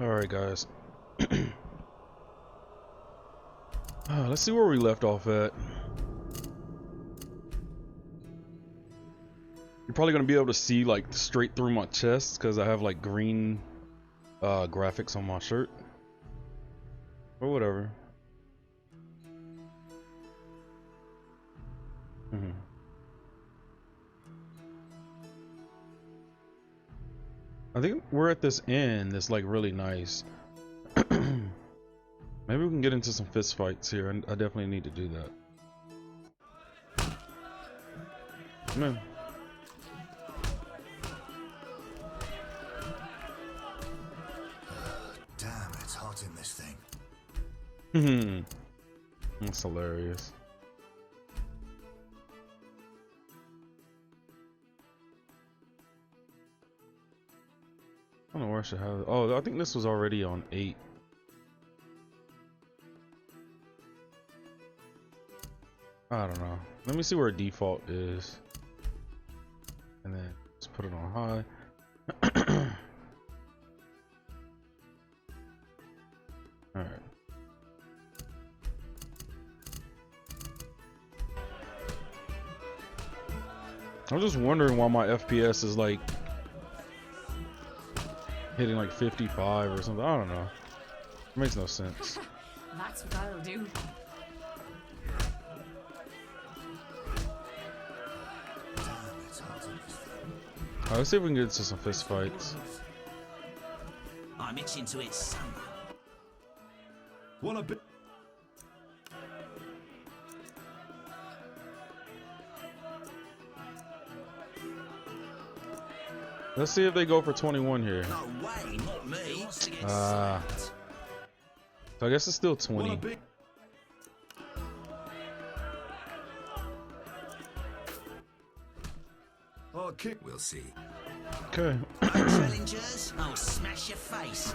Alright, guys. Let's see where we left off at. You're probably going to be able to see like straight through my chest because I have like green graphics on my shirt. Or whatever. I think we're at this end that's like really nice. Maybe we can get into some fist fights here, and I definitely need to do that. Come in. Damn, it's hot in this thing. That's hilarious. I don't know where I should have it. Oh, I think this was already on 8. I don't know. Let me see where default is. And then let's put it on high. Alright. I'm just wondering why my FPS is like hitting like 55 or something. I don't know. It makes no sense. That's what I'll do. Alright, let's see if we can get into some fist fights. I'm itching to it somewhere. Wanna be? Let's see if they go for 21 here. No way, not me. So I guess it's still 20. I'll kick. We'll see. Okay. Challengers, I'll smash your face.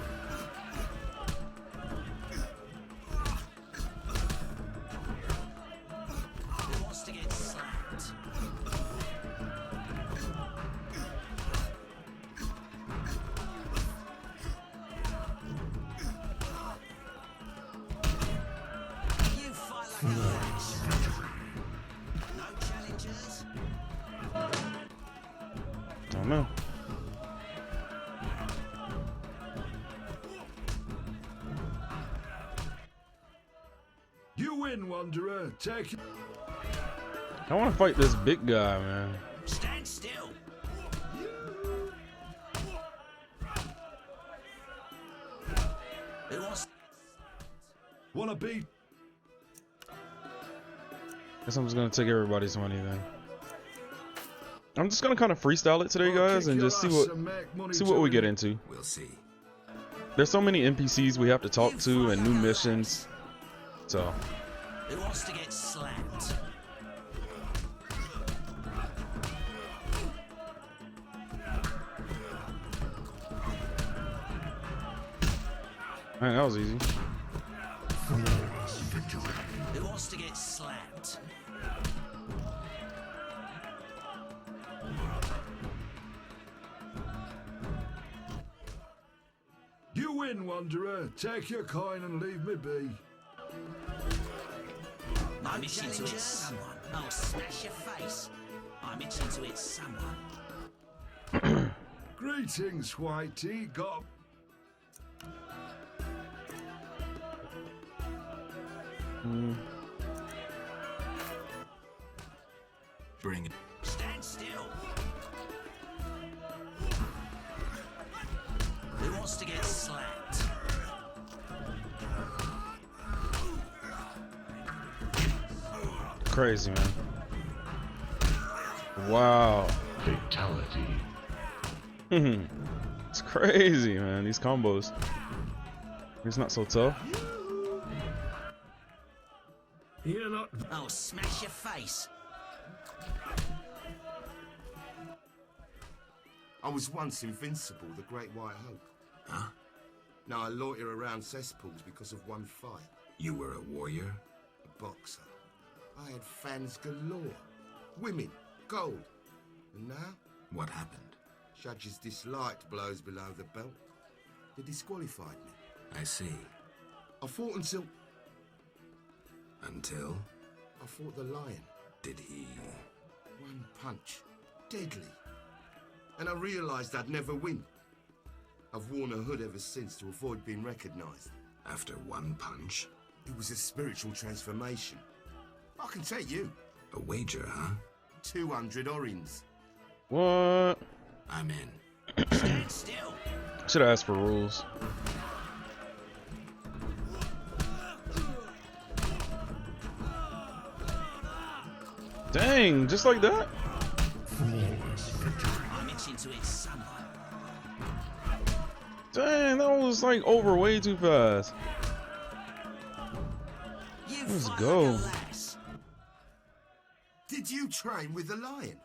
Who wants to get slapped? You fight like a match. No challengers. Don't know. You win, Wanderer. Take it. I want to fight this big guy, man. Stand still. Who wants? Wanna be? Guess I'm just gonna take everybody's money then. I'm just gonna kind of freestyle it today, guys, and just see what we get into. We'll see. There's so many NPCs we have to talk to and new missions, so. Who wants to get slapped? Man, that was easy. Who wants to get slapped? You win, Wanderer. Take your coin and leave me be. I'm itching to hit someone. I'll smash your face. I'm itching to hit someone. Greetings, Whitey. Got. Bring it. Stand still. Who wants to get slapped? Crazy, man. Wow. Fatality. It's crazy, man. These combos. It's not so tough. You're not. I'll smash your face. I was once invincible, the Great White Hope. Huh? Now I loiter around cesspools because of one fight. You were a warrior? A boxer. I had fans galore. Women, gold. And now? What happened? Judges disliked blows below the belt. They disqualified me. I see. I fought until Until? I fought the lion. Did he... One punch. Deadly. And I realised I'd never win. I've worn a hood ever since to avoid being recognised. After one punch? It was a spiritual transformation. I can tell you. A wager, huh? 200 orins. What? I'm in. Stand still. Should have asked for rules. Dang, just like that? I'm itching to hit someone. Dang, that was like over way too fast. You Let's fight go. like a lass. Did you train with the lion?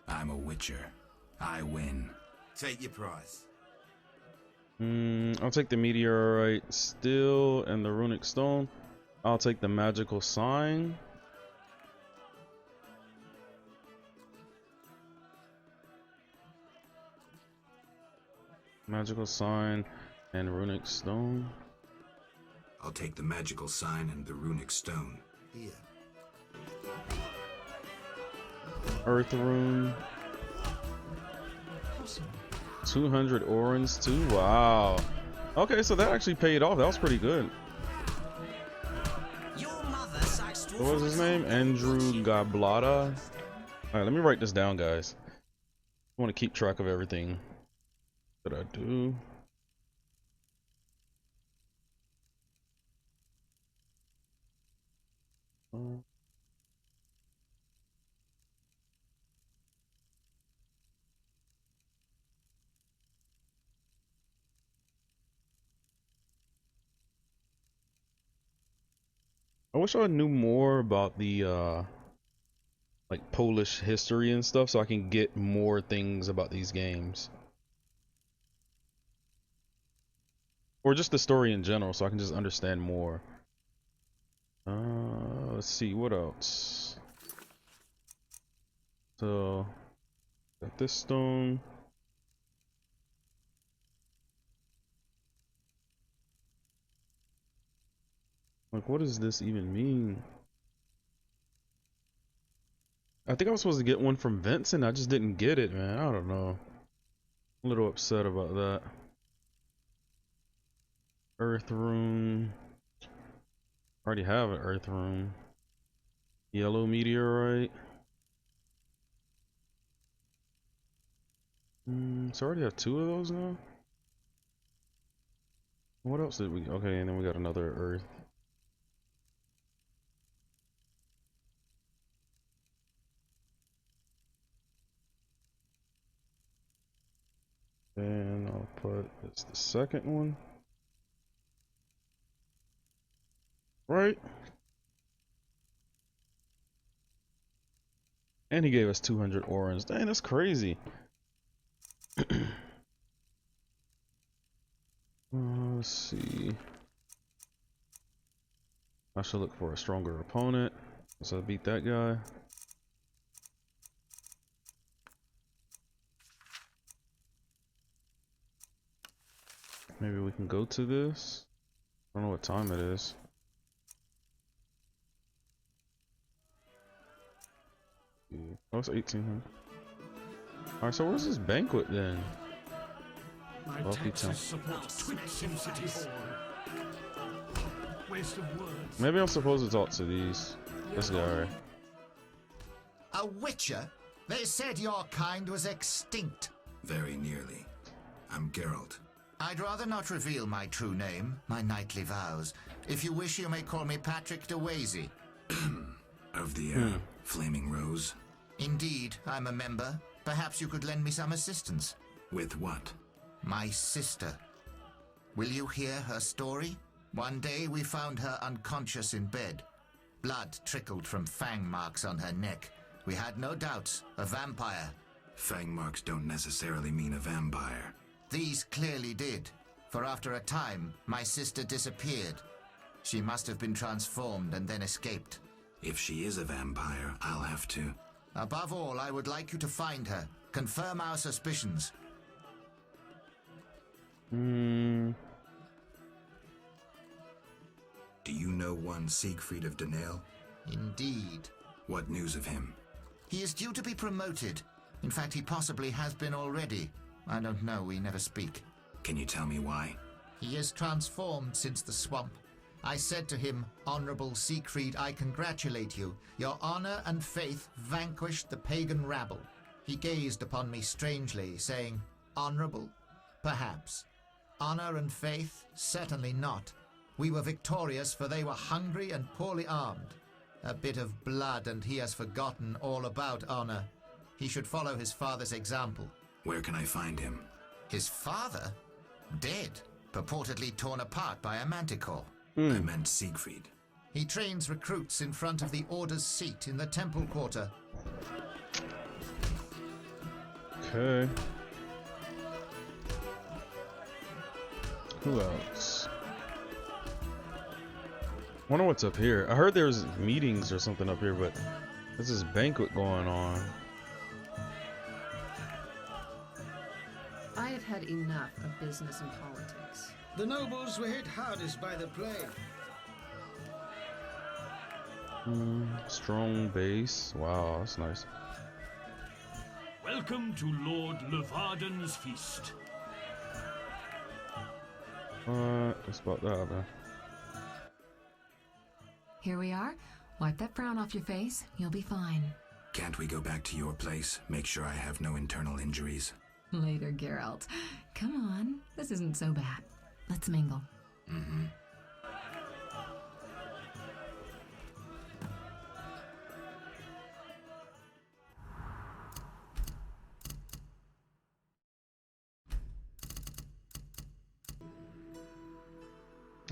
I'm a witcher. I win. Take your prize. I'll take the meteorite steel and the runic stone. I'll take the magical sign. Magical sign and runic stone. I'll take the magical sign and the runic stone. Here. Earth rune. 200 orins too. Wow. Okay, so that actually paid off. That was pretty good. Your mother sucks What was his name? Andrew Gablodda. Alright, let me write this down, guys. I want to keep track of everything that I do. I wish I knew more about the like Polish history and stuff so I can get more things about these games. Or just the story in general so I can just understand more. Let's see, what else? So, got this stone. Like, what does this even mean? I think I was supposed to get one from Vincent. I just didn't get it, man. I don't know. I'm a little upset about that. Earth rune. Already have an earth rune. Yellow meteorite. So I already have 2 of those now. What else did we? Okay, and then we got another earth. And I'll put it's the second one. Right. And he gave us 200 orins. Dang, that's crazy. Let's see. I should look for a stronger opponent. So I beat that guy. Maybe we can go to this. I don't know what time it is. Oh, it's 1800. Alright, so where's this banquet then? My Wealthy taxes town. support Twit Sim City Hall. Waste of words. Maybe I'm supposed to talk to these. This guy. A witcher? They said your kind was extinct. Very nearly. I'm Geralt. I'd rather not reveal my true name, my knightly vows. If you wish, you may call me Patrick de Wazy. Of the, Flaming Rose. Indeed, I'm a member. Perhaps you could lend me some assistance. With what? My sister. Will you hear her story? One day we found her unconscious in bed. Blood trickled from fang marks on her neck. We had no doubts, a vampire. Fang marks don't necessarily mean a vampire. These clearly did, for after a time, my sister disappeared. She must have been transformed and then escaped. If she is a vampire, I'll have to... Above all, I would like you to find her. Confirm our suspicions. Do you know one Siegfried of Danale? Indeed. What news of him? He is due to be promoted. In fact, he possibly has been already. I don't know, we never speak. Can you tell me why? He is transformed since the swamp. I said to him, Honorable Siegfried, I congratulate you. Your honor and faith vanquished the pagan rabble. He gazed upon me strangely, saying, Honorable? Perhaps. Honor and faith? Certainly not. We were victorious, for they were hungry and poorly armed. A bit of blood, and he has forgotten all about honor. He should follow his father's example. Where can I find him? His father? Dead, purportedly torn apart by a manticore. I meant Siegfried. He trains recruits in front of the Order's seat in the Temple Quarter. Okay. Who else? Wonder what's up here. I heard there's meetings or something up here, but there's this banquet going on. I have had enough of business and politics. The nobles were hit hardest by the plague. Strong base. Wow, that's nice. Welcome to Lord Levarden's feast. What's about that, man? Here we are. Wipe that frown off your face. You'll be fine. Can't we go back to your place? Make sure I have no internal injuries. Later, Geralt. Come on. This isn't so bad. Let's mingle.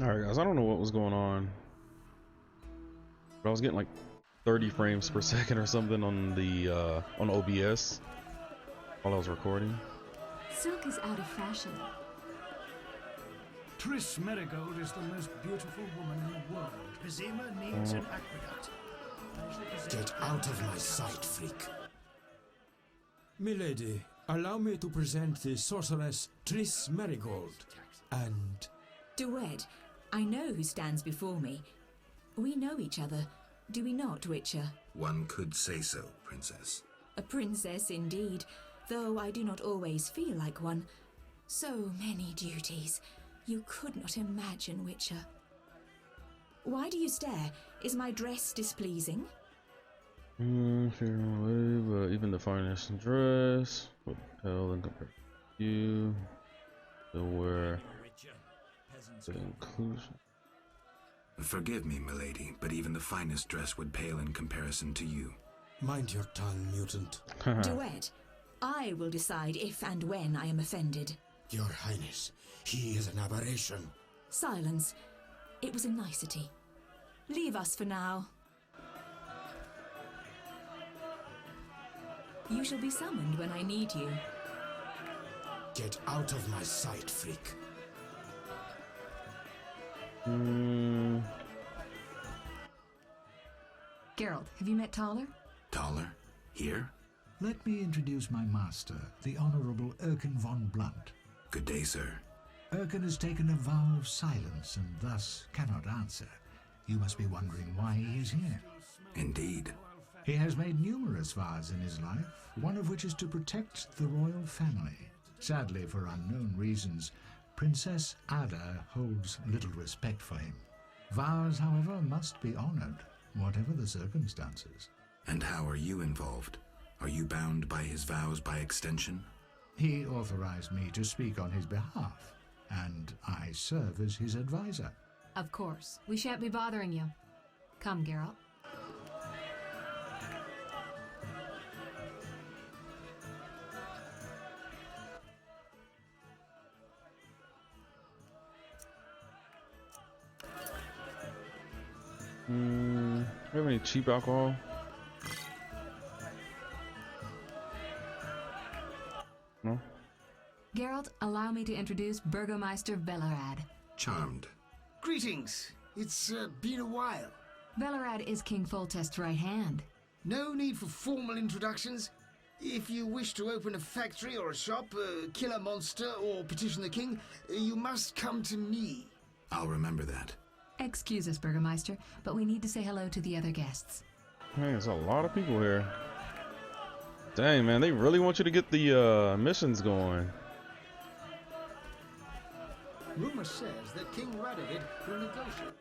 Alright guys, I don't know what was going on, but I was getting like 30 frames per second or something on the on OBS while I was recording. Silk is out of fashion. Triss Merigold is the most beautiful woman in the world. Vizima needs an aqueduct. Get out of my sight, freak. Milady, allow me to present the sorceress Triss Merigold. And... Duet, I know who stands before me. We know each other, do we not, Witcher? One could say so, Princess. A princess indeed, though I do not always feel like one. So many duties. You could not imagine, Witcher. Why do you stare? Is my dress displeasing? Even the finest dress would pale in comparison to you. So where the inclusion. Forgive me, milady, but even the finest dress would pale in comparison to you. mind your tongue, mutant. Duet, I will decide if and when I am offended. Your Highness, he is an aberration. Silence. It was a nicety. Leave us for now. You shall be summoned when I need you. Get out of my sight, freak. Geralt, have you met Thaler? Thaler? Here? Let me introduce my master, the Honorable Erkin von Blunt. Good day, sir. Erkin has taken a vow of silence and thus cannot answer. You must be wondering why he is here. Indeed. He has made numerous vows in his life, one of which is to protect the royal family. Sadly, for unknown reasons, Princess Ada holds little respect for him. Vows, however, must be honored, whatever the circumstances. And how are you involved? Are you bound by his vows by extension? He authorized me to speak on his behalf, and I serve as his advisor. Of course. We shan't be bothering you. Come, Geralt. Do you have any cheap alcohol? No? Geralt, allow me to introduce Burgomeister Velerad. Charmed. Greetings. It's been a while. Velerad is King Foltest's right hand. No need for formal introductions. If you wish to open a factory or a shop, kill a monster or petition the king, you must come to me. I'll remember that. Excuse us, Burgermeister, but we need to say hello to the other guests. Man, there's a lot of people here. Dang, man, they really want you to get the missions going. Rumor says that King Radovid will negotiate.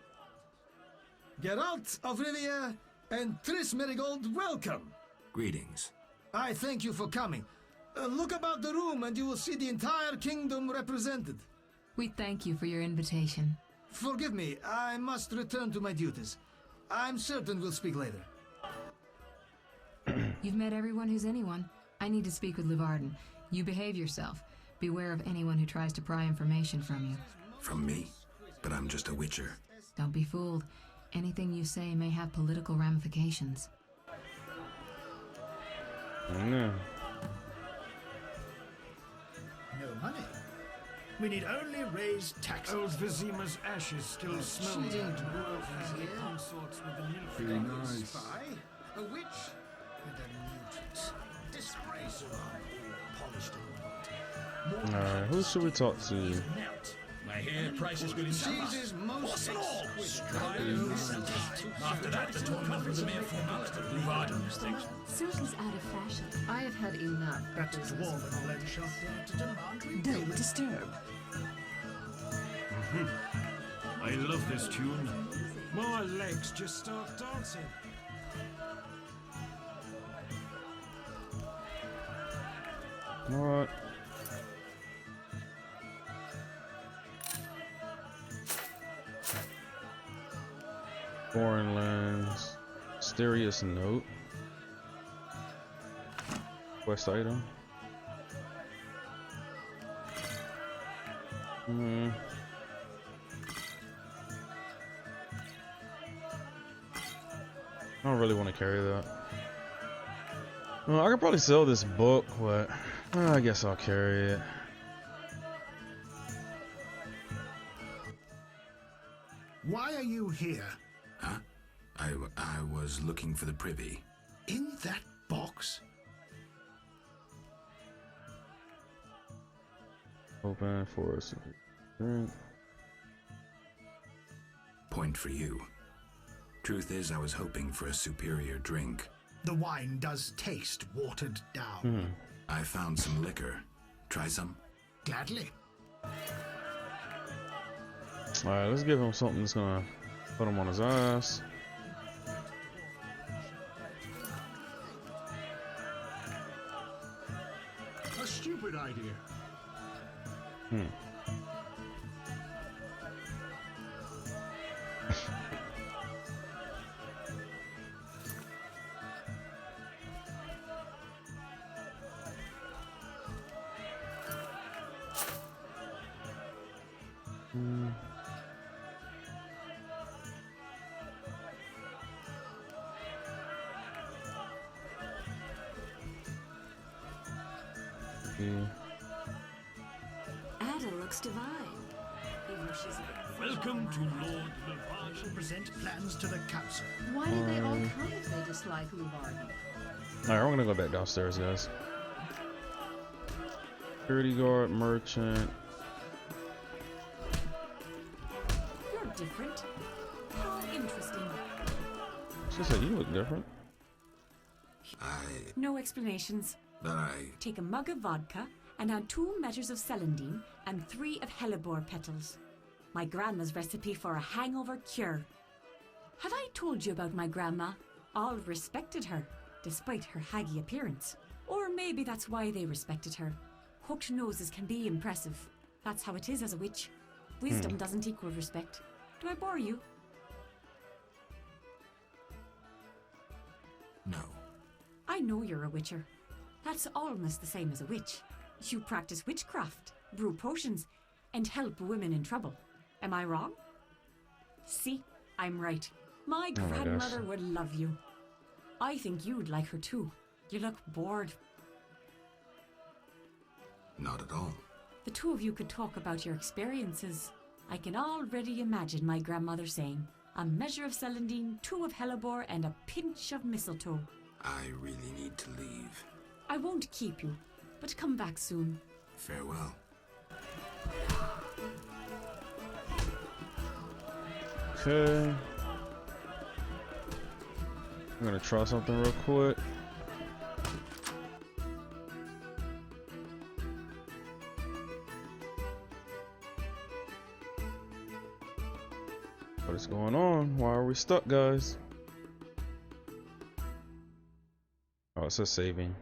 Geralt of Rivia and Triss Merigold, welcome. Greetings. I thank you for coming. Look about the room and you will see the entire kingdom represented. We thank you for your invitation. Forgive me, I must return to my duties. I'm certain we'll speak later. You've met everyone who's anyone. I need to speak with Luvarden. You behave yourself. Beware of anyone who tries to pry information from you. From me? But I'm just a witcher. Don't be fooled. Anything you say may have political ramifications. No. No money. We need only raise taxes. Old Vizima's ashes still smell. Cheating royal family consorts with the Be Nilfgaard nice. spy, a witch, and a mutant. Disgrace around all polished and Alright, who should we talk to? Melt. I hear prices will increase. Seizes most What's it all? exquisite. After that, the tournament was a mere formality. Luvarden mistakes. Silk is out of fashion. I have had enough. that dwarven blade shop there to demand Don't disturb. I love this tune. My legs just start dancing. What? Foreign lands. Mysterious note. Quest item. I don't really want to carry that. Well, I could probably sell this book, but I guess I'll carry it. Why are you here? Huh? I was looking for the privy. In that box? Open for us. Point for you. Truth is, I was hoping for a superior drink. The wine does taste watered down. I found some liquor. Try some? Gladly. Alright, let's give him something that's gonna put him on his ass. A stupid idea. Ada looks divine. Even if she's a bit Welcome to Lord I shall present plans to the council. Why did they all come if they dislike Luvarden? Alright, we're gonna go back downstairs, guys. Security guard, merchant. You're different. How interesting. She said you look different. No explanations. Take a mug of vodka and add 2 measures of celandine and 3 of hellebore petals. My grandma's recipe for a hangover cure. Have I told you about my grandma? All respected her, despite her haggy appearance. Or maybe that's why they respected her. Hooked noses can be impressive. That's how it is as a witch. Wisdom doesn't equal respect. Do I bore you? No. I know you're a witcher. That's almost the same as a witch. You practice witchcraft, brew potions, and help women in trouble. Am I wrong? See, I'm right. My grandmother would love you. I think you'd like her too. You look bored. Not at all. The 2 of you could talk about your experiences. I can already imagine my grandmother saying, a measure of celandine, 2 of hellebore, and a pinch of mistletoe. I really need to leave. I won't keep you, but come back soon. Farewell. Okay. I'm gonna try something real quick. What is going on? Why are we stuck, guys? Oh, it says saving.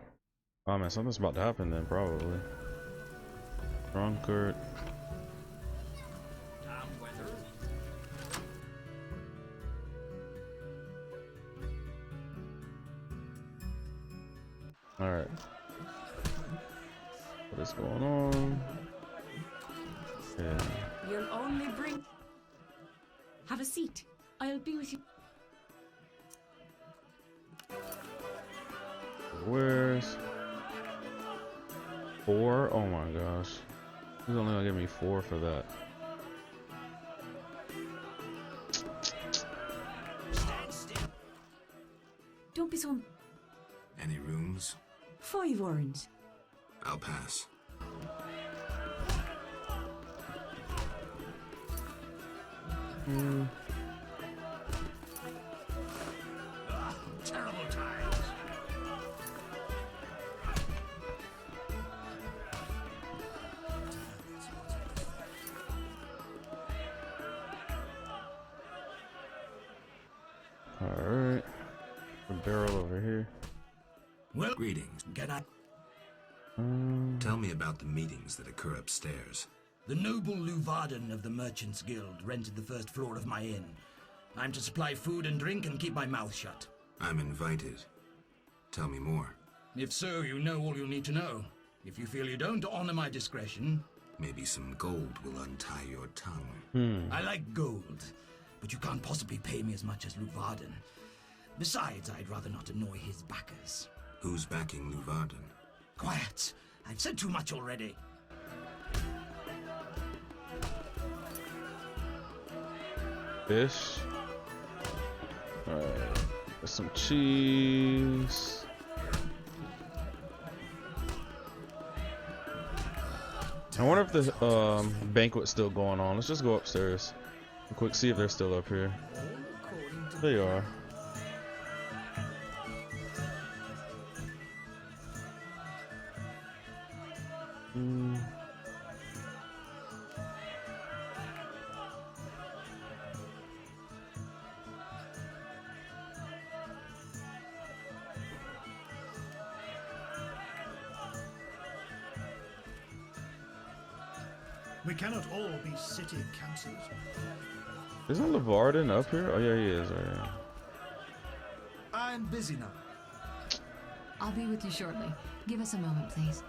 Oh man, something's about to happen then, probably. Drunkard. Alright. What is going on? Yeah. You'll only bring... Have a seat. I'll be with you. Where's 4? Oh my gosh. He's only gonna give me 4 for that. Don't be so... Any rooms? 5 orange. I'll pass. Terrible times. Alright. The barrel over here. Well, greetings. Can I? Tell me about the meetings that occur upstairs. The noble Luvarden of the Merchants Guild rented the first floor of my inn. I'm to supply food and drink and keep my mouth shut. I'm invited. Tell me more. If so, you know all you need to know. If you feel you don't honor my discretion... Maybe some gold will untie your tongue. I like gold, but you can't possibly pay me as much as Luvarden. Besides, I'd rather not annoy his backers. Who's backing Luvarden? Quiet! I've said too much already. Fish. Alright. There's some cheese. I wonder if the banquet's still going on. Let's just go upstairs. Quick, see if they're still up here. They are. We cannot all be city councillors. Isn't Luvarden up here? Oh yeah, he is. Right. I'm busy now. I'll be with you shortly. Give us a moment, please.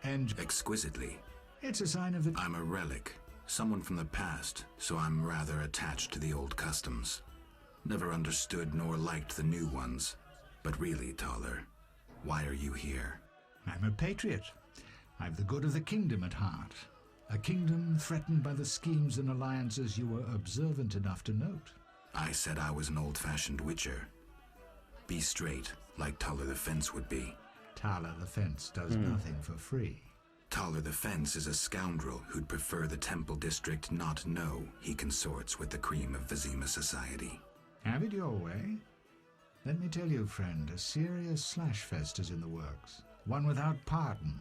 And Exquisitely. it's a sign of the... I'm a relic. Someone from the past, so I'm rather attached to the old customs. Never understood nor liked the new ones. But really, Thaler, why are you here? I'm a patriot. I've the good of the kingdom at heart. A kingdom threatened by the schemes and alliances you were observant enough to note. I said I was an old-fashioned witcher. Be straight, like Thaler the Fence would be. Thaler the Fence does nothing for free. Thaler the Fence is a scoundrel who'd prefer the Temple District not know he consorts with the cream of Vizima society. Have it your way? Let me tell you, friend, a serious slashfest is in the works. One without pardon.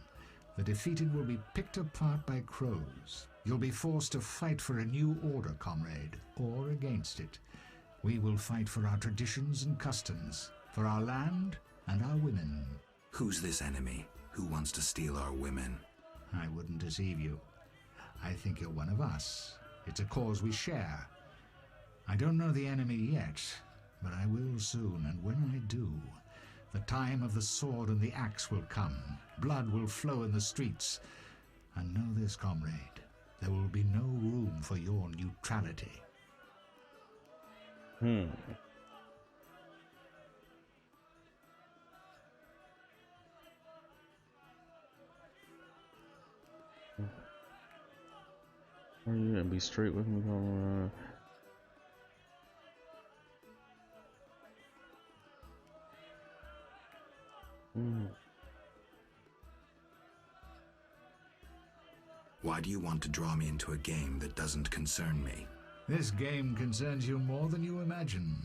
The defeated will be picked apart by crows. You'll be forced to fight for a new order, comrade, or against it. We will fight for our traditions and customs, for our land and our women. Who's this enemy? Who wants to steal our women? I wouldn't deceive you. I think you're one of us. It's a cause we share. I don't know the enemy yet, but I will soon, and when I do, the time of the sword and the axe will come. Blood will flow in the streets. And know this, comrade, there will be no room for your neutrality. Are you gonna be straight with me, comrade? Why do you want to draw me into a game that doesn't concern me? This game concerns you more than you imagine.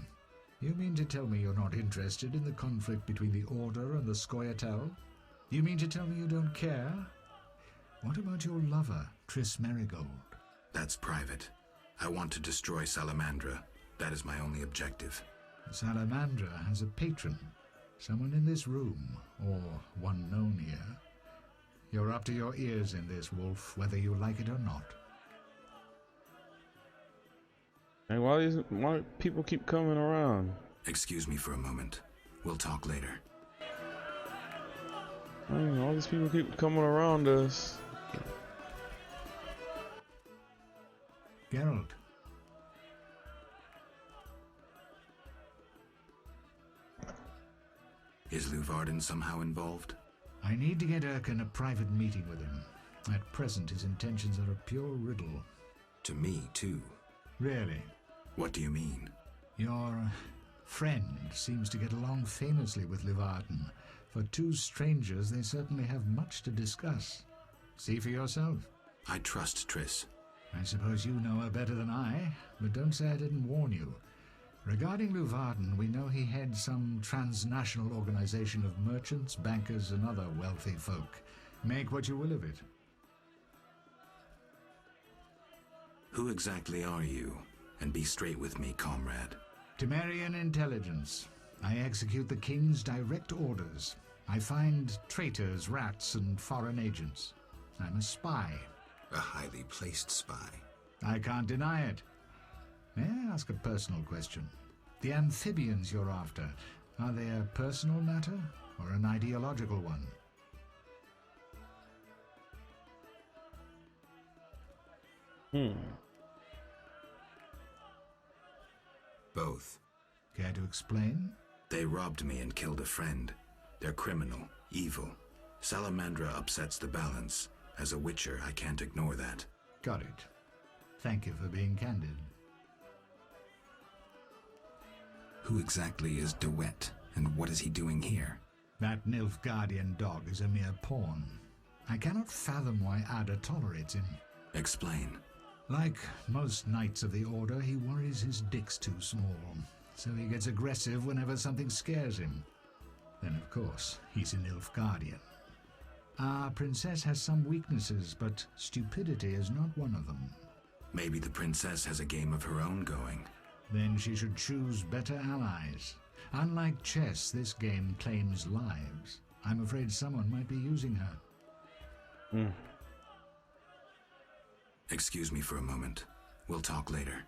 You mean to tell me you're not interested in the conflict between the Order and the Scoia'tael? You mean to tell me you don't care? What about your lover, Triss Merigold? That's private. I want to destroy Salamandra. That is my only objective. Salamandra has a patron. Someone in this room, or one known here. You're up to your ears in this, Wolf, whether you like it or not. Hey, why people keep coming around? Excuse me for a moment. We'll talk later. Dang, all these people keep coming around us. Geralt. Is Luvarden somehow involved? I need to get Erkin a private meeting with him. At present, his intentions are a pure riddle. To me, too. Really? What do you mean? Your friend seems to get along famously with Luvarden. For two strangers, they certainly have much to discuss. See for yourself. I trust Triss. I suppose you know her better than I, but don't say I didn't warn you. Regarding Luvarden, we know he heads some transnational organization of merchants, bankers, and other wealthy folk. Make what you will of it. Who exactly are you? And be straight with me, comrade. Temerian intelligence. I execute the king's direct orders. I find traitors, rats, and foreign agents. I'm a spy. A highly placed spy. I can't deny it. May I ask a personal question? The amphibians you're after, are they a personal matter or an ideological one? Both. Care to explain? They robbed me and killed a friend. They're criminal, evil. Salamandra upsets the balance. As a witcher, I can't ignore that. Got it. Thank you for being candid. Who exactly is DeWitt, and what is he doing here? That Nilfgaardian dog is a mere pawn. I cannot fathom why Ada tolerates him. Explain. Like most knights of the Order, he worries his dick's too small, so he gets aggressive whenever something scares him. Then, of course, he's a Nilfgaardian. Our princess has some weaknesses, but stupidity is not one of them. Maybe the princess has a game of her own going. Then she should choose better allies. Unlike chess, this game claims lives. I'm afraid someone might be using her. Excuse me for a moment. We'll talk later.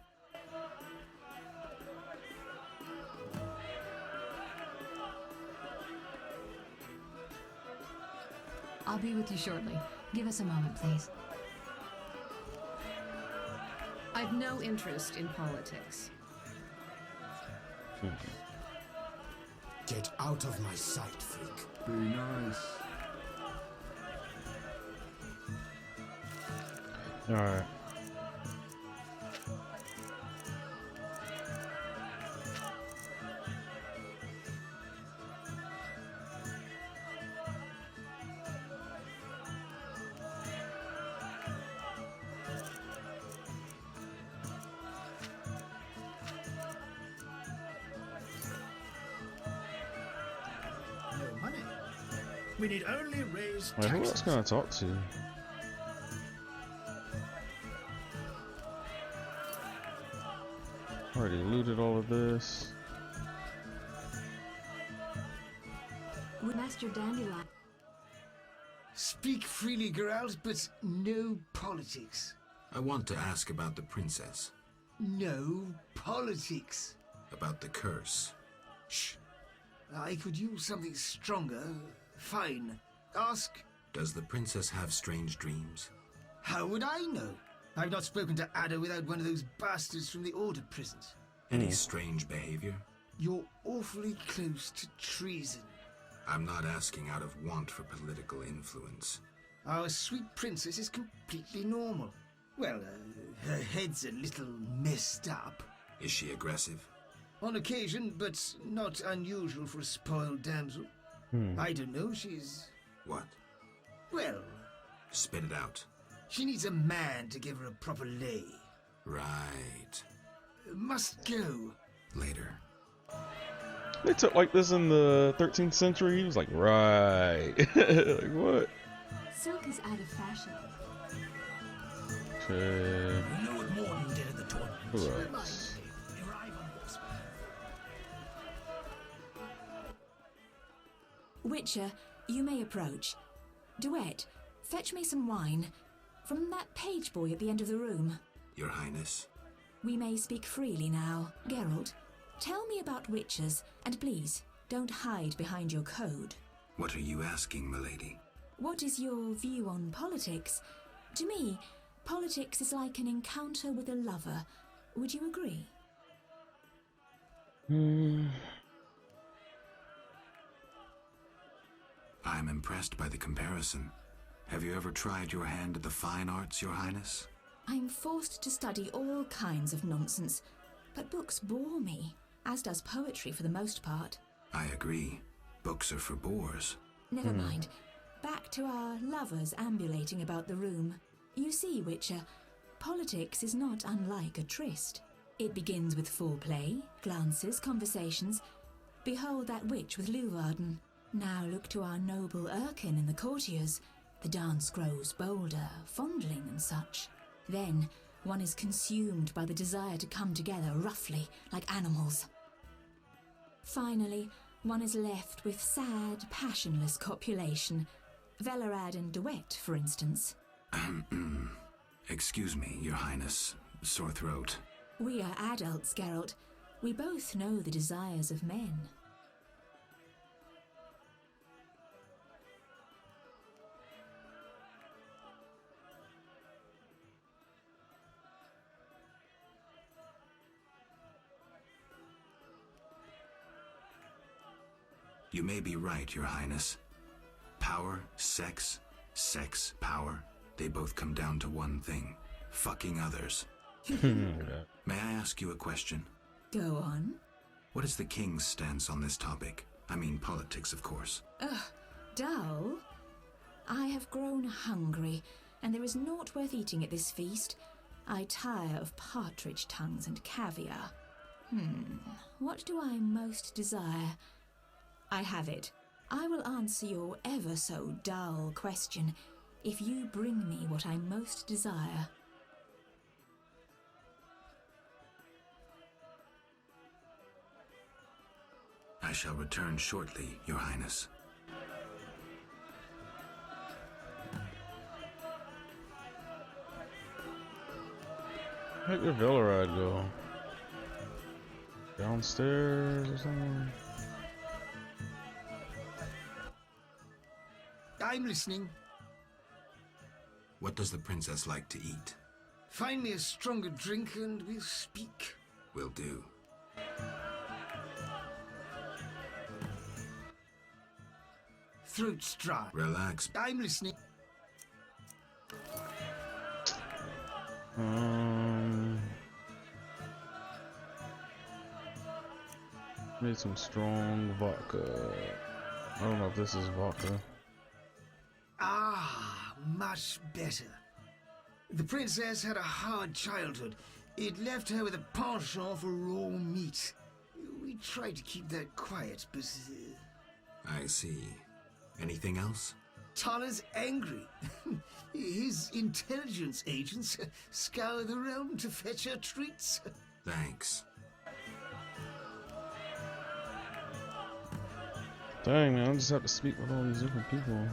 I'll be with you shortly. Give us a moment, please. I've no interest in politics. Get out of my sight, freak. Be nice. Alright. No money. We need only raise Wait, who else taxes. can I talk to? Already looted all of this. Master Dandelion. Speak freely, Geralt, but no politics. I want to ask about the princess. No politics. About the curse. Shh. I could use something stronger. Fine. Ask. Does the princess have strange dreams? How would I know? I've not spoken to Ada without one of those bastards from the Order prisons. Any strange behavior? You're awfully close to treason. I'm not asking out of want for political influence. Our sweet princess is completely normal. Well, her head's a little messed up. Is she aggressive? On occasion, but not unusual for a spoiled damsel. I don't know, she's... What? Well... Spit it out. She needs a man to give her a proper lay. Right. Must go. Later. They took like this in the 13th century. He was like, right. Like, what? Silk is out of fashion. Okay. You know what Morden did at the tournament? Right. Arrive on horseback. Witcher, you may approach. Duet, fetch me some wine. From that page boy at the end of the room. Your Highness. We may speak freely now. Geralt, tell me about witches, and please, don't hide behind your code. What are you asking, milady? What is your view on politics? To me, politics is like an encounter with a lover. Would you agree? I'm impressed by the comparison. Have you ever tried your hand at the fine arts, Your Highness? I'm forced to study all kinds of nonsense, but books bore me, as does poetry for the most part. I agree. Books are for bores. Never mind. Back to our lovers ambulating about the room. You see, Witcher, politics is not unlike a tryst. It begins with foreplay, glances, conversations. Behold that witch with Leuwarden. Now look to our noble Erkin and the courtiers. The dance grows bolder, fondling and such. Then one is consumed by the desire to come together roughly, like animals. Finally, one is left with sad, passionless copulation. Velerad and Duet, for instance. Excuse me, Your Highness. Sore throat. We are adults, Geralt. We both know the desires of men. You may be right, Your Highness. Power, sex, sex, power, they both come down to one thing. Fucking others. May I ask you a question? Go on. What is the king's stance on this topic? I mean politics, of course. Ugh, dull? I have grown hungry, and there is naught worth eating at this feast. I tire of partridge tongues and caviar. What do I most desire? I have it. I will answer your ever so dull question if you bring me what I most desire. I shall return shortly, Your Highness. Where did Velerad go? Downstairs or something? I'm listening. What does the princess like to eat? Find me a stronger drink and we'll speak. Will do. Throat's dry. Relax. I'm listening. Made some strong vodka. I don't know if this is vodka. Ah, much better. The princess had a hard childhood. It left her with a penchant for raw meat. We tried to keep that quiet, but... I see. Anything else? Thaler's angry. His intelligence agents scour the realm to fetch her treats. Thanks. Dang, man, I just have to speak with all these different people.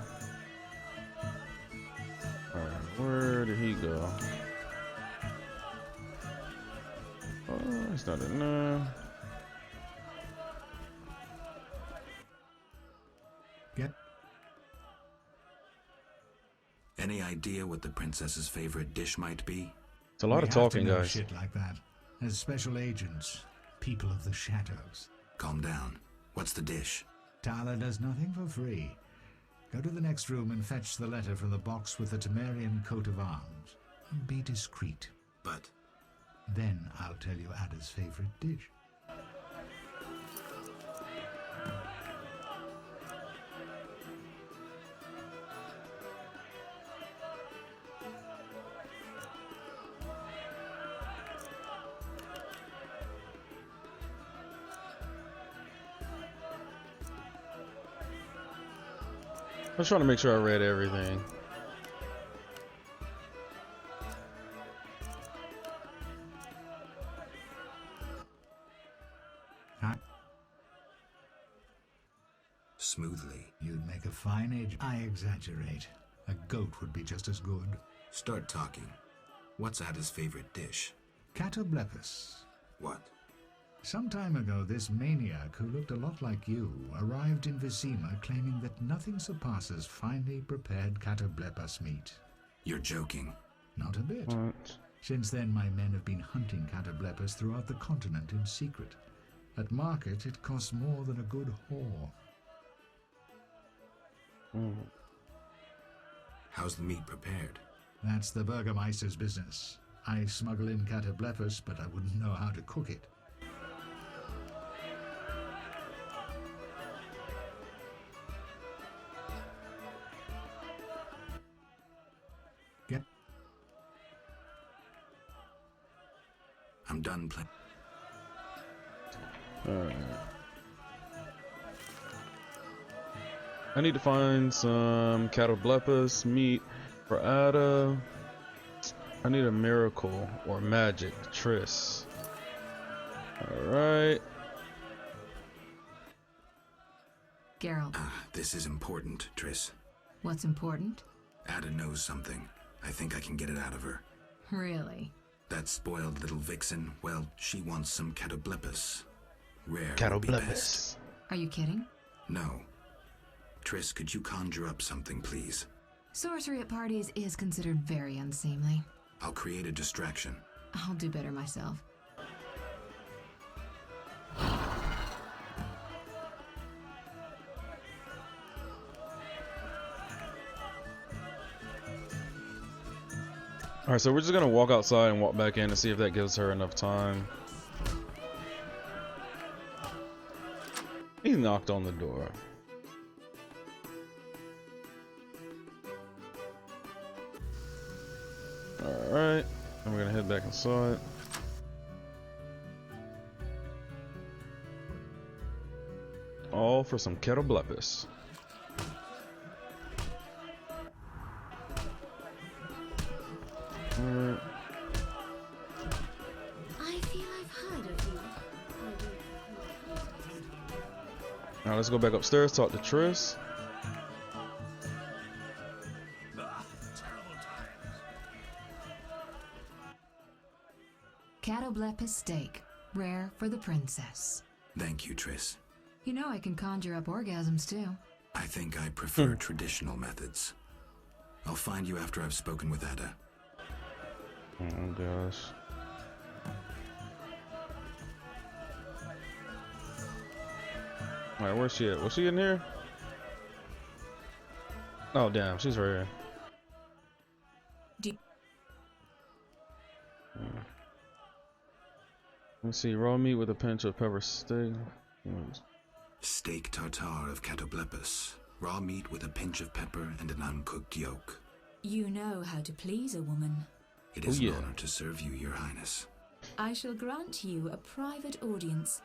Alright, where did he go? Oh, he's not in there. Any idea what the princess's favorite dish might be? It's a lot of talking, We have to know guys. shit like that. As special agents, people of the shadows. Calm down. What's the dish? Thaler does nothing for free. Go to the next room and fetch the letter from the box with the Temerian coat of arms. And be discreet. But... Then I'll tell you Ada's favorite dish. was trying to make sure I read everything. Smoothly. You'd make a fine agent. I exaggerate. A goat would be just as good. Start talking. What's Ada's favorite dish? Catoblepus. What? Some time ago, this maniac who looked a lot like you arrived in Vizima claiming that nothing surpasses finely prepared catoblepus meat. You're joking. Not a bit. What? Since then, my men have been hunting catoblepus throughout the continent in secret. At market, it costs more than a good whore. How's the meat prepared? That's the Burgermeister's business. I smuggle in catoblepus, but I wouldn't know how to cook it. Get. I'm done playing. Alright. I need to find some catoblepus meat for Ada. I need a miracle or magic Triss. Alright. Geralt. This is important, Triss. What's important? Ada knows something. I think I can get it out of her. Really? That spoiled little vixen, well, she wants some catoblepus. Rare would be Catoblepus. best. Are you kidding? No. Triss, could you conjure up something, please? Sorcery at parties is considered very unseemly. I'll create a distraction. I'll do better myself. Alright, so we're just gonna walk outside and walk back in to see if that gives her enough time. He knocked on the door. Alright, and we're gonna head back inside. All for some catoblepus. Alright. I feel I've heard of you. Now let's go back upstairs, talk to Triss. Catoblepus steak, rare for the princess. Thank you, Triss. You know I can conjure up orgasms too. I think I prefer traditional methods. I'll find you after I've spoken with Ada. Oh gosh. Alright, where's she at? Was she in here? Oh damn, she's right here. Let's see, raw meat with a pinch of pepper steak. Steak tartare of catoblepus. Raw meat with a pinch of pepper and an uncooked yolk. You know how to please a woman. It is an honor to serve you, Your Highness. I shall grant you a private audience.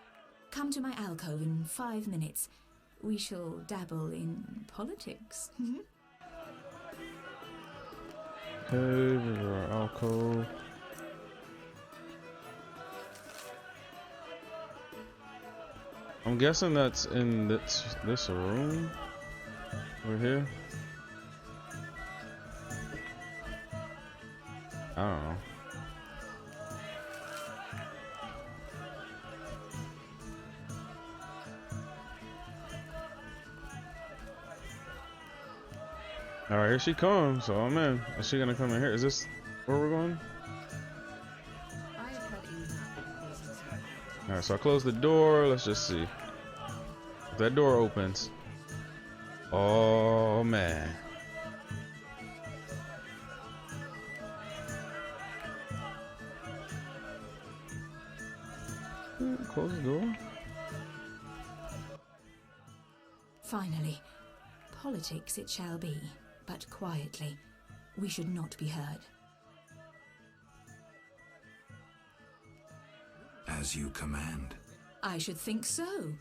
Come to my alcove in 5 minutes. We shall dabble in politics. Okay, this is our alcove. I'm guessing that's in this room over here. I don't know. Alright, here she comes, so I'm in. Is she gonna come in here? Is this where we're going? Alright, so I close the door. Let's just see. If that door opens. Oh man. Close the door. Finally, politics it shall be, but quietly. We should not be heard. As you command. I should think so.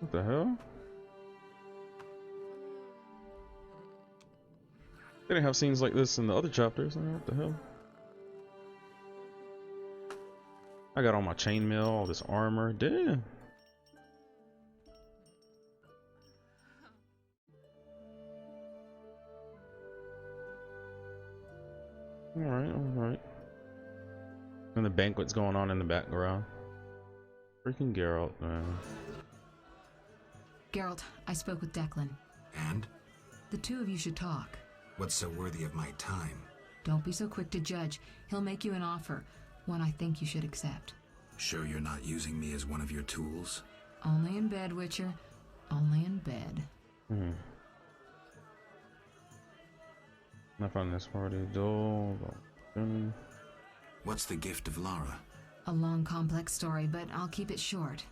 What the hell? They didn't have scenes like this in the other chapters. What the hell? I got all my chainmail, all this armor. Damn. Alright, alright. And the banquet's going on in the background. Freaking Geralt, man. Geralt, I spoke with Declan. And? The two of you should talk. What's so worthy of my time? Don't be so quick to judge. He'll make you an offer, one I think you should accept. Sure you're not using me as one of your tools? Only in bed, Witcher. Only in bed. I found this party dull. What's the gift of Lara? A long, complex story, but I'll keep it short.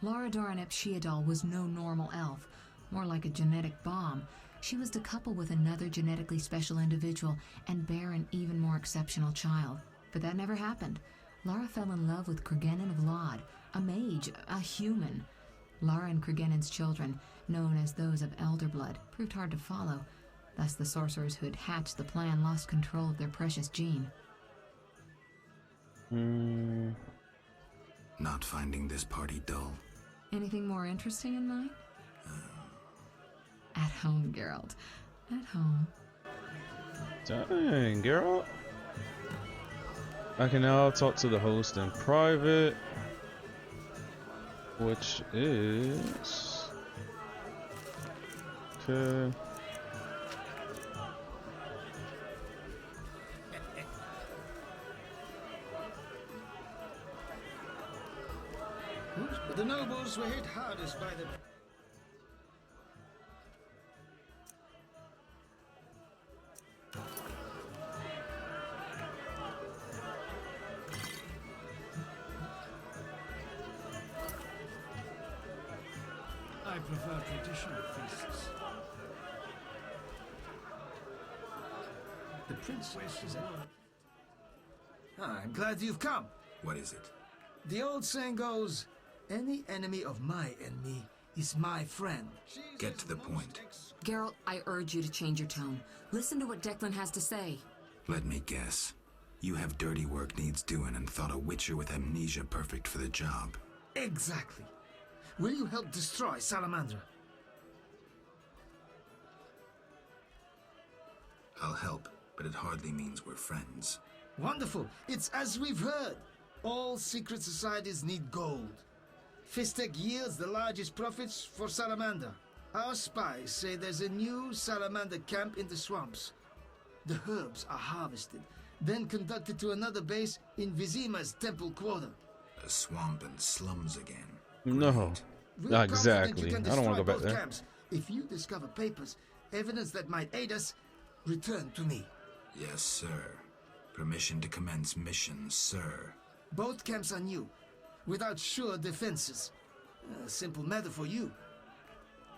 Lara Doranep Sheadal was no normal elf, more like a genetic bomb. She was to couple with another genetically special individual and bear an even more exceptional child. But that never happened. Lara fell in love with Cregennan of Lod, a mage, a human. Lara and Cregennan's children, known as those of Elder Blood, proved hard to follow. Thus the sorcerers who had hatched the plan lost control of their precious gene. Not finding this party dull. Anything more interesting in mind? At home, Geralt. At home. Dang, Geralt. I can now talk to the host in private, which is okay. But the nobles were hit hardest by the... I prefer traditional feasts. The princess is I'm glad you've come. What is it? The old saying goes, any enemy of my enemy is my friend. Get to the point. Geralt, I urge you to change your tone. Listen to what Declan has to say. Let me guess. You have dirty work needs doing and thought a witcher with amnesia perfect for the job. Exactly. Will you help destroy Salamandra? I'll help, but it hardly means we're friends. Wonderful. It's as we've heard. All secret societies need gold. Fistek yields the largest profits for Salamander. Our spies say there's a new Salamander camp in the swamps. The herbs are harvested, then conducted to another base in Vizima's temple quarter. A swamp and slums again. No. We're Exactly. confident you can I don't want to go destroy back both there. camps. If you discover papers, evidence that might aid us, return to me. Yes, sir. Permission to commence mission, sir. Both camps are new, without sure defenses. A simple matter for you.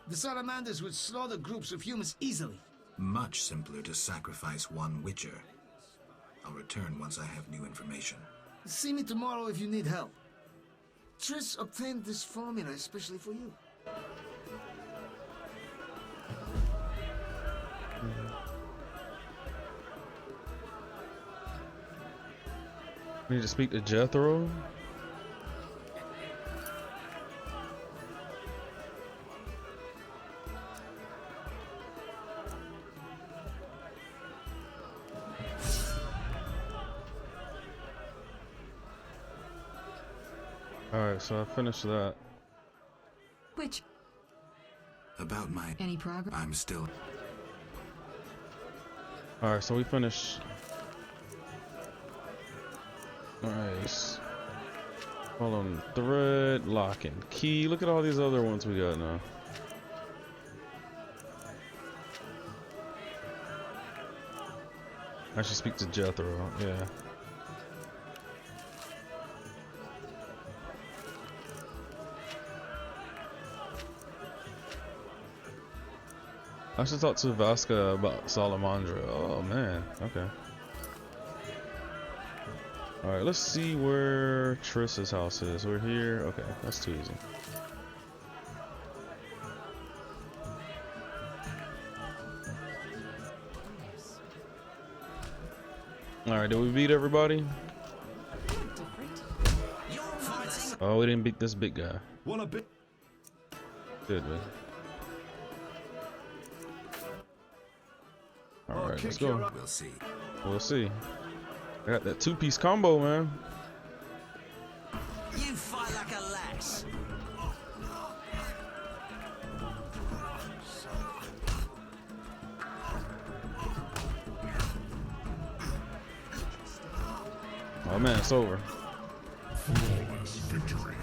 The Salamanders would slaughter groups of humans easily. Much simpler to sacrifice one witcher. I'll return once I have new information. See me tomorrow if you need help. Triss obtained this formula especially for you. Need to speak to Jethro. Alright, so I finished that. Which? About my... Any progress? I'm still... Alright, so we finished. Nice. Hold on. Thread, lock, and key. Look at all these other ones we got now. I should speak to Jethro, yeah. I should talk to Vasca about Salamandra. Oh man, okay. Alright, let's see where Triss's house is. We're here. Okay, that's too easy. Alright, did we beat everybody? Oh, we didn't beat this big guy. Did we? Alright, let's go. We'll see. We'll see. I got that two-piece combo, man. You fight like a lass. Oh man, it's over. Flawless victory.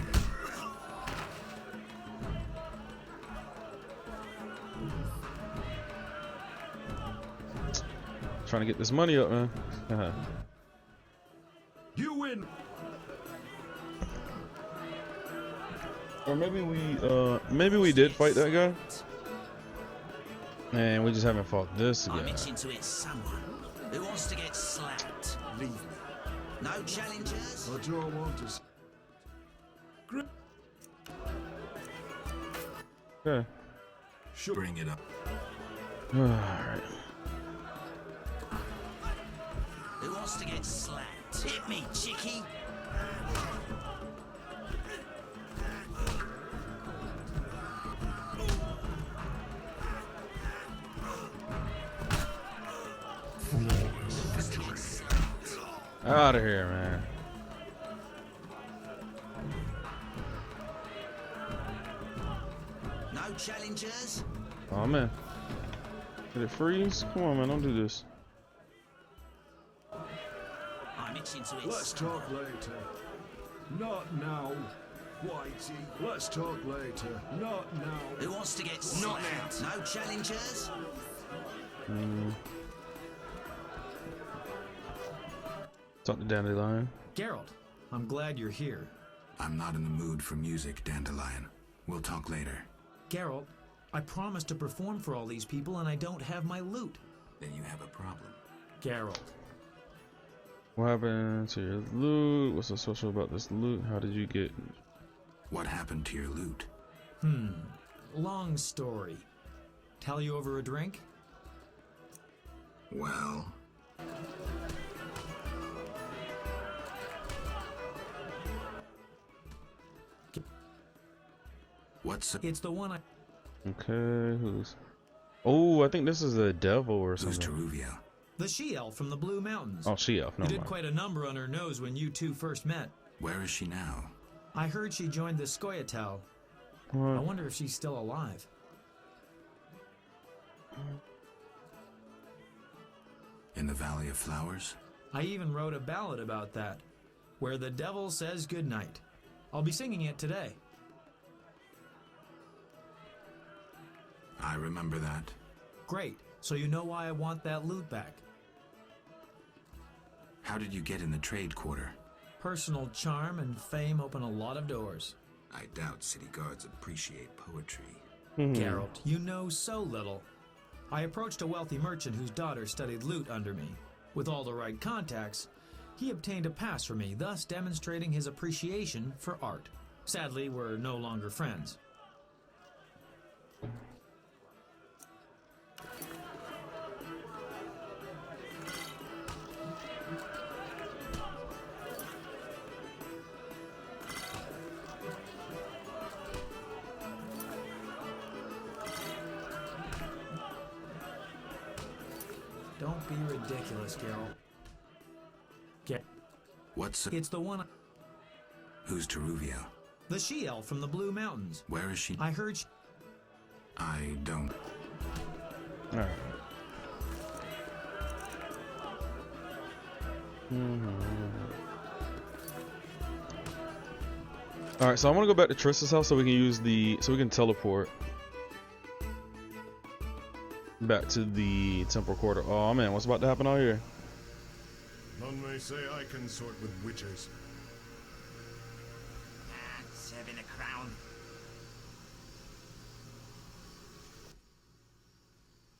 Trying to get this money up, man. You win. Or maybe we did fight that guy. And we just haven't fought this guy. I'm itching to hit someone who wants to get slapped. Leave me. No challengers? I don't want to. Okay. She'll bring it up. Alright. Who wants to get slapped? Hit me, chickie. Flawless victory. Out of here, man. No challengers? Oh man. Did it freeze? Come on, man, don't do this. I'm itching to hit Let's talk later. Not now, Whitey. Let's talk later. Not now. Who wants to get slapped? No challengers? Talk to Dandelion. Geralt, I'm glad you're here. I'm not in the mood for music, Dandelion. We'll talk later. Geralt, I promised to perform for all these people and I don't have my loot. Then you have a problem. Geralt. What happened to your loot? What's so special about this loot? How did you get... What happened to your loot? Long story. Tell you over a drink? Well... What's... It's the one I... Okay, who's... Oh, I think this is a devil or Who's something. Teruvia? The she-elf from the Blue Mountains. Oh, she-elf, no You did mind. quite a number on her nose when you two first met. Where is she now? I heard she joined the Scoia'tael. I wonder if she's still alive. In the Valley of Flowers? I even wrote a ballad about that, where the devil says goodnight. I'll be singing it today. I remember that. Great, so you know why I want that loot back. How did you get in the trade quarter? Personal charm and fame open a lot of doors. I doubt city guards appreciate poetry. Geralt, you know so little. I approached a wealthy merchant whose daughter studied lute under me. With all the right contacts, he obtained a pass for me, thus demonstrating his appreciation for art. Sadly, we're no longer friends. Don't be ridiculous, Geralt. What's... It's the one... Who's Teruvia? The she-elf from the Blue Mountains. Where is she? I heard I don't... Alright. Alright, so I want to go back to Triss's house so we can use the... So we can teleport back to the temple quarter. Oh man, what's about to happen out here? None may say I consort with witches. Serving a crown.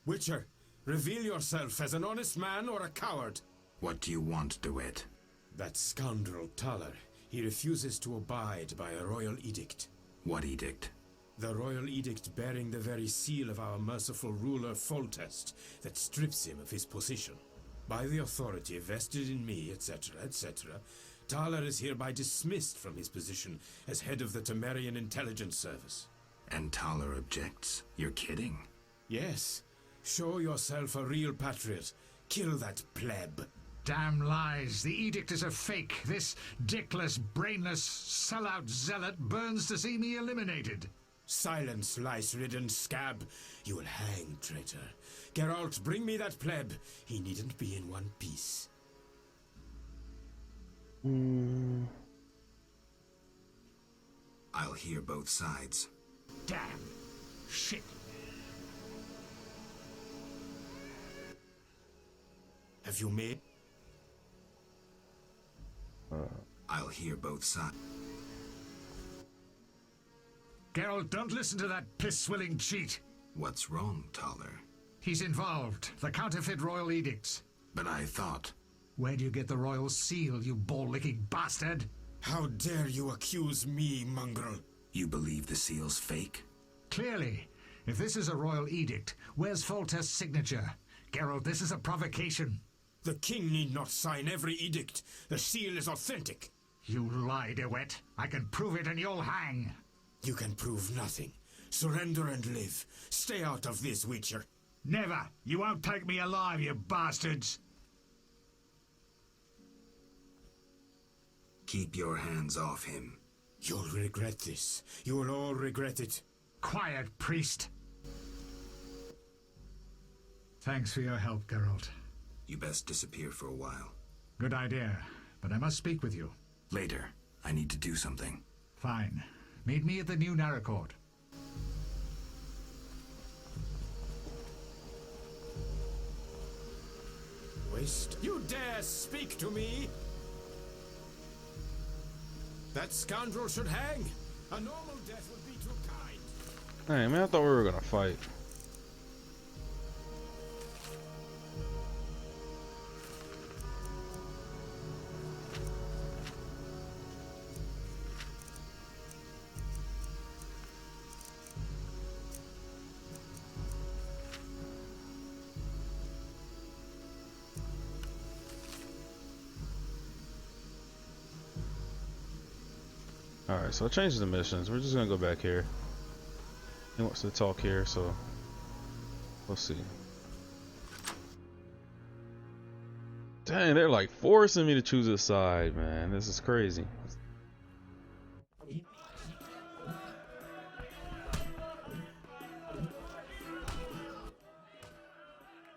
Witcher, reveal yourself as an honest man or a coward. What do you want, DeWitt? That scoundrel Thaler. He refuses to abide by a royal edict. What edict? The royal edict bearing the very seal of our merciful ruler Foltest that strips him of his position. By the authority vested in me, etc., etc., Thaler is hereby dismissed from his position as head of the Temerian Intelligence Service. And Thaler objects? You're kidding? Yes. Show yourself a real patriot. Kill that pleb. Damn lies. The edict is a fake. This dickless, brainless, sellout zealot burns to see me eliminated. Silence, lice-ridden scab. You will hang, traitor. Geralt, bring me that pleb. He needn't be in one piece. I'll hear both sides. Damn. Shit. Have you made? I'll hear both sides. Geralt, don't listen to that piss-swilling cheat. What's wrong, Thaler? He's involved. The counterfeit royal edicts. But I thought... Where do you get the royal seal, you ball-licking bastard? How dare you accuse me, mongrel? You believe the seal's fake? Clearly. If this is a royal edict, where's Foltest's signature? Geralt, this is a provocation. The king need not sign every edict. The seal is authentic. You lie, DeWitt. I can prove it and you'll hang. You can prove nothing. Surrender and live. Stay out of this, Witcher. Never. You won't take me alive, you bastards. Keep your hands off him. You'll regret this. You will all regret it. Quiet, priest. Thanks for your help, Geralt. You best disappear for a while. Good idea, but I must speak with you. Later. I need to do something. Fine. Meet me at the new Narracourt. Waste. You dare speak to me? That scoundrel should hang. A normal death would be too kind. Hey man, I thought we were gonna fight. Alright, so I changed the missions. We're just gonna go back here. He wants to talk here, so we'll see. Dang, they're like forcing me to choose a side, man. This is crazy.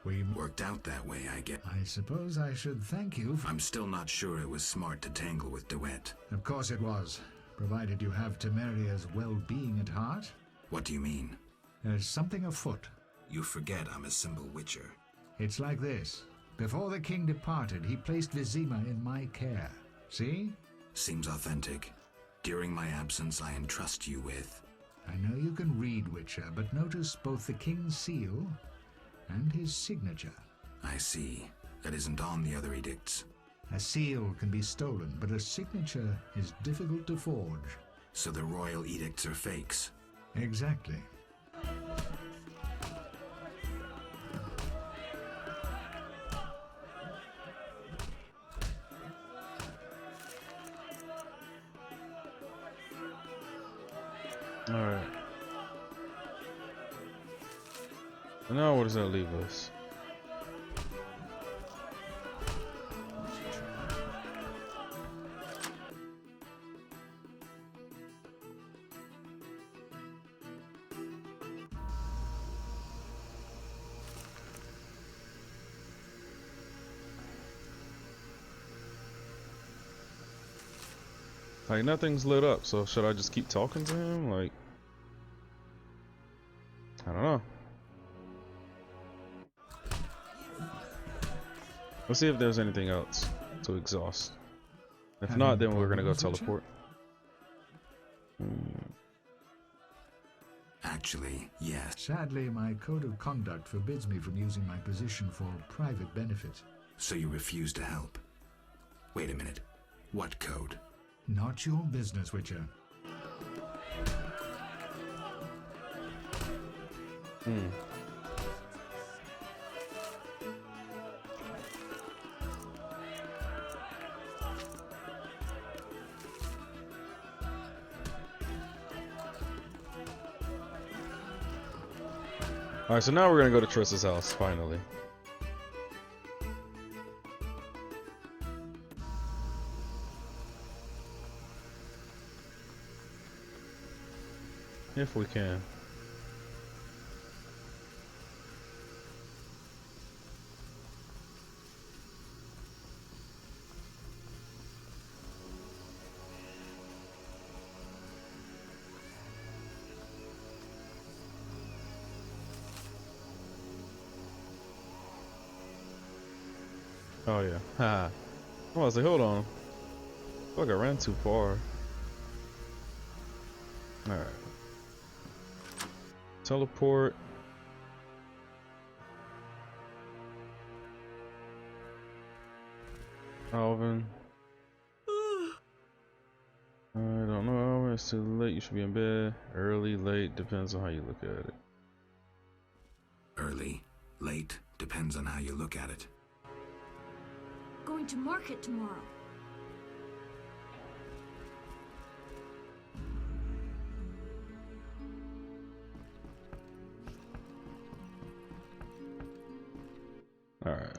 We worked out that way, I get. I suppose I should thank you for... I'm still not sure it was smart to tangle with DeWitt. Of course it was. Provided you have Temeria's well-being at heart. What do you mean? There's something afoot. You forget I'm a simple witcher. It's like this. Before the king departed, he placed Vizima in my care. See? Seems authentic. During my absence, I entrust you with... I know you can read, Witcher, but notice both the king's seal and his signature. I see. That isn't on the other edicts. A seal can be stolen, but a signature is difficult to forge. So the royal edicts are fakes? Exactly. Alright. Now where does that leave us? Like nothing's lit up, so should I just keep talking to him? Like, I don't know. Let's see if there's anything else to exhaust. If not, then we're gonna go teleport. Actually, yes. Sadly, my code of conduct forbids me from using my position for private benefit. So you refuse to help? Wait a minute. What code? Not your business, Witcher. Alright, so now we're gonna go to Triss's house, finally. If we can. Oh yeah. Haha. I was like, hold on. I feel like I ran too far. Alright. Teleport. Alvin. I don't know, Alvin. It's too late. You should be in bed. Early, late, depends on how you look at it. Early, late, depends on how you look at it. Going to market tomorrow. Alright.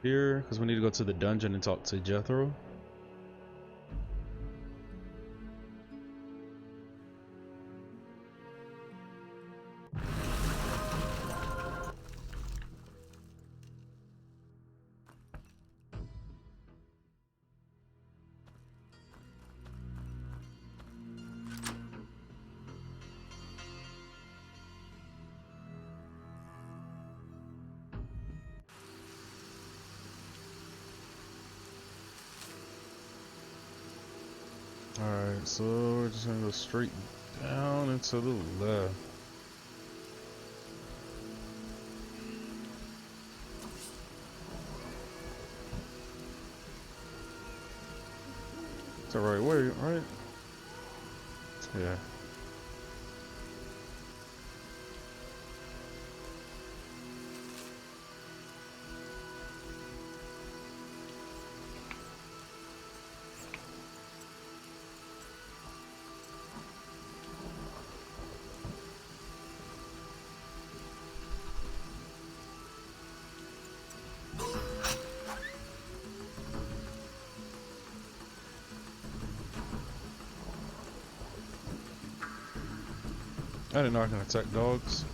Here, because we need to go to the dungeon and talk to Jethro. Alright, so we're just gonna go straight down and to the left. It's the right way, right? Yeah. I didn't know I can attack dogs.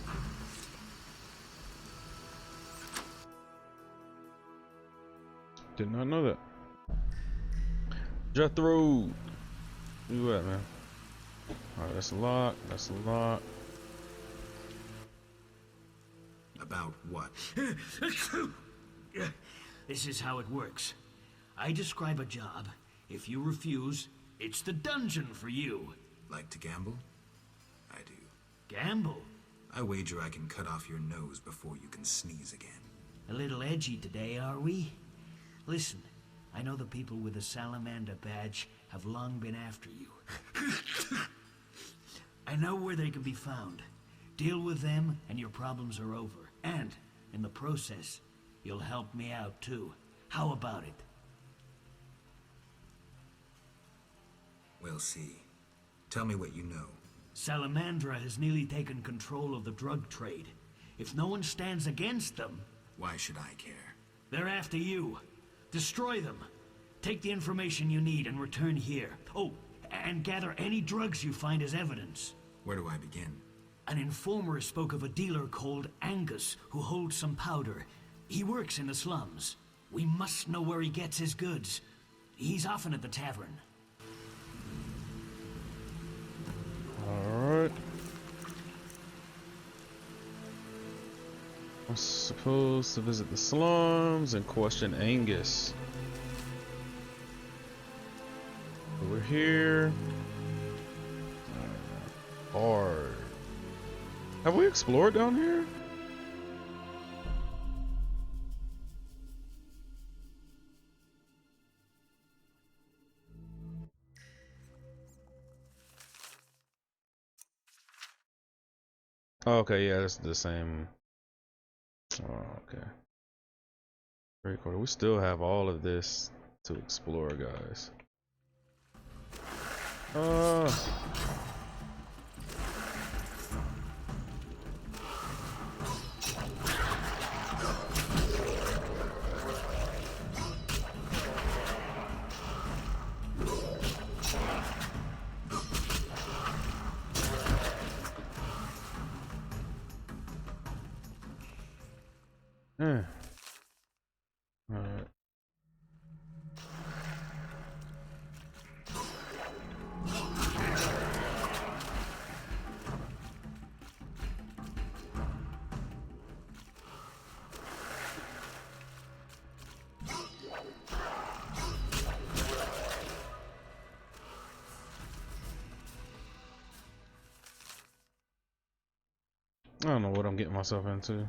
Did not know that. Jethro! Where you at, man? Alright, that's a lot. That's a lot. About what? This is how it works. I describe a job. If you refuse, it's the dungeon for you. Like to gamble? I do. Gamble? I wager I can cut off your nose before you can sneeze again. A little edgy today, are we? Listen, I know the people with the salamander badge have long been after you. I know where they can be found. Deal with them and your problems are over. And, in the process, you'll help me out too. How about it? We'll see. Tell me what you know. Salamandra has nearly taken control of the drug trade. If no one stands against them... Why should I care? They're after you. Destroy them. Take the information you need and return here. Oh, and gather any drugs you find as evidence. Where do I begin? An informer spoke of a dealer called Angus who holds some powder. He works in the slums. We must know where he gets his goods. He's often at the tavern. Alright. I'm supposed to visit the slums and question Angus. But we're here. Hard. Have we explored down here? Oh, okay, yeah, that's the same. Oh, okay. Very cool. We still have all of this to explore, guys. Eh. Alright. I don't know what I'm getting myself into.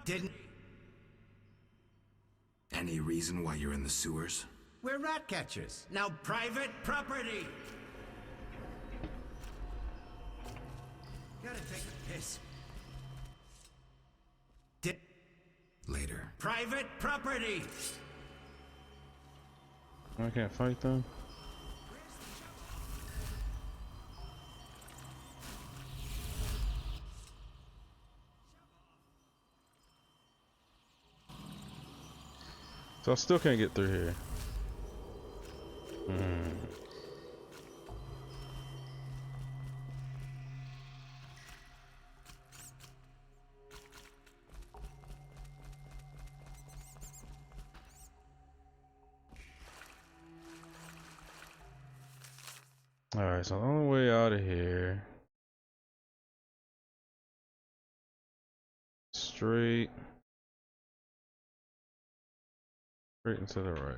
Didn't. Any reason why you're in the sewers? We're rat catchers. Now private property! Gotta take a piss. Later. Private property! I can't fight them. So I still can't get through here. Alright, so the only way out of here. Straight and to the right.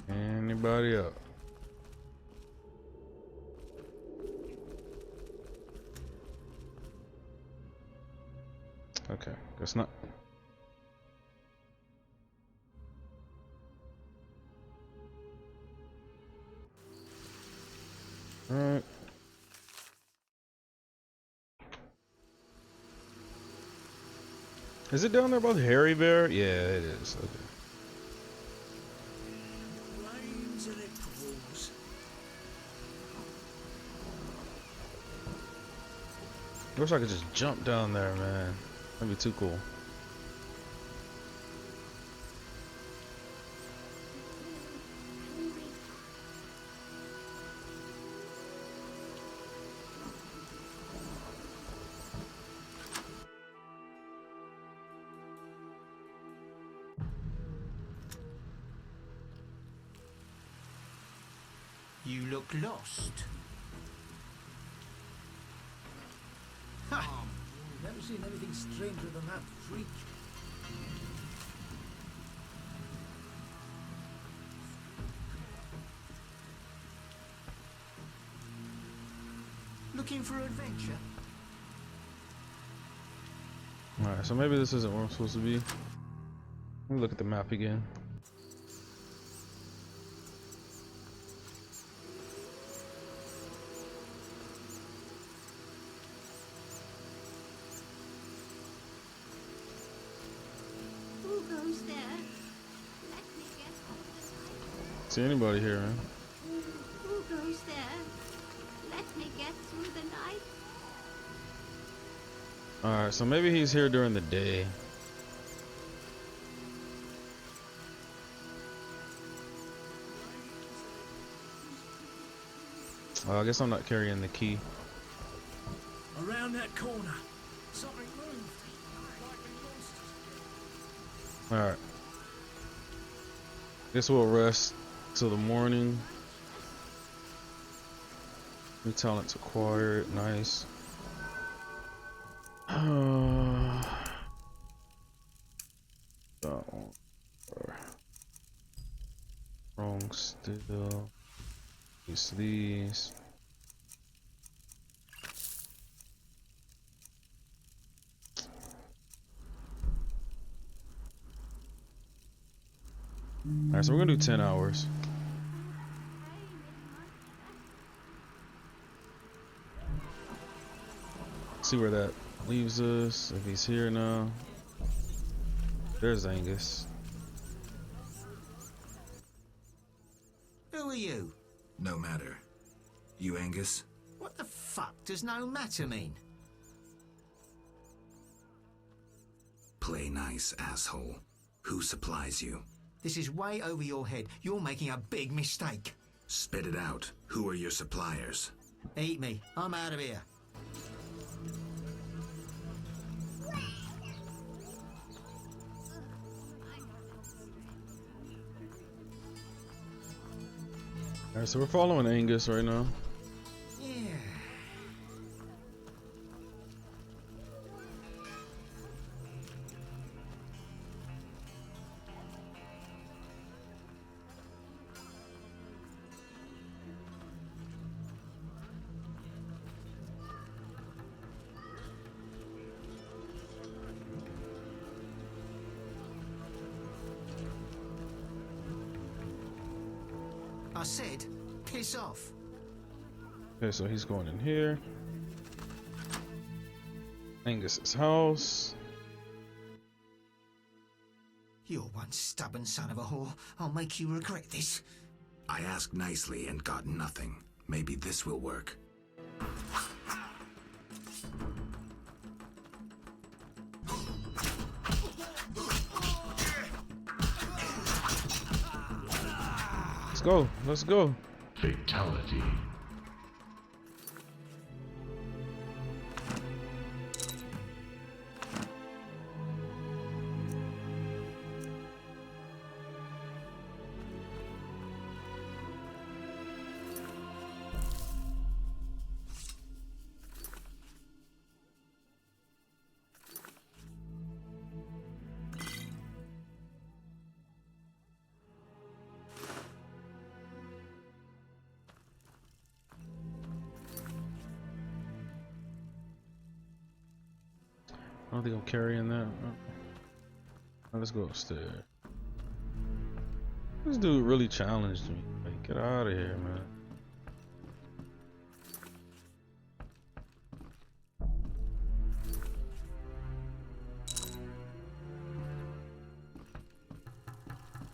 Anybody up? Okay, guess not. Alright. Is it down there by the hairy bear? Yeah, it is. Okay. I wish I could just jump down there, man. That'd be too cool. You look lost. Ha! Never seen anything stranger than that freak. Looking for adventure? Alright, so maybe this isn't where I'm supposed to be. Let me look at the map again. Who goes there? Let me get through See anybody here, man? Who goes there? Let me get through the night. Alright, so maybe he's here during the day. I guess I'm not carrying the key. Around that corner. Something moved. Like Alright. Guess we'll rest till the morning. New talents acquired. Nice. Wrong still. Use these. Alright, so we're gonna do 10 hours. See where that leaves us. If he's here now. There's Angus. Who are you? No matter. You Angus? What the fuck does no matter mean? Play nice, asshole. Who supplies you? This is way over your head. You're making a big mistake. Spit it out. Who are your suppliers? Eat me. I'm out of here. Alright, so we're following Angus right now. Yeah. I said, piss off. Okay, so he's going in here. Angus's house. You're one stubborn son of a whore. I'll make you regret this. I asked nicely and got nothing. Maybe this will work. Let's go. Let's go. Fatality. I don't think I'm carrying that. Let's go upstairs. This dude really challenged me. Like, get out of here, man.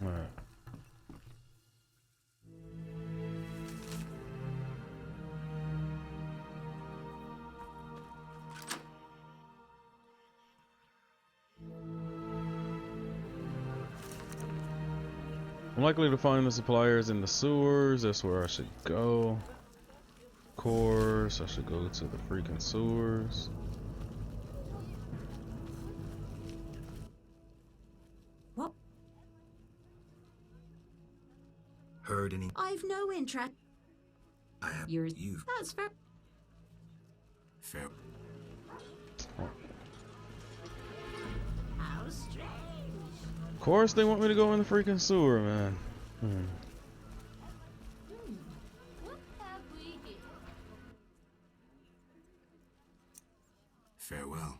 Alright. I'm likely to find the suppliers in the sewers. That's where I should go. Of course, I should go to the freaking sewers. What? Heard any? I've no interest. I have. You're. You've. That's fair. Fair. How strange. Of course, they want me to go in the freaking sewer, man. What have we here? Farewell.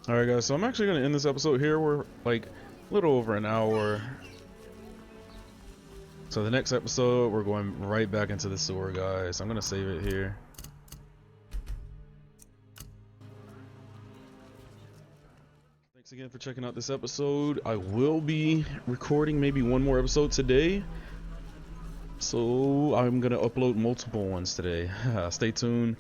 Alright, guys, so I'm actually going to end this episode here. We're like a little over an hour. So the next episode, we're going right back into the sewer, guys. I'm going to save it here. Thanks again for checking out this episode. I will be recording maybe one more episode today. So I'm going to upload multiple ones today. Stay tuned.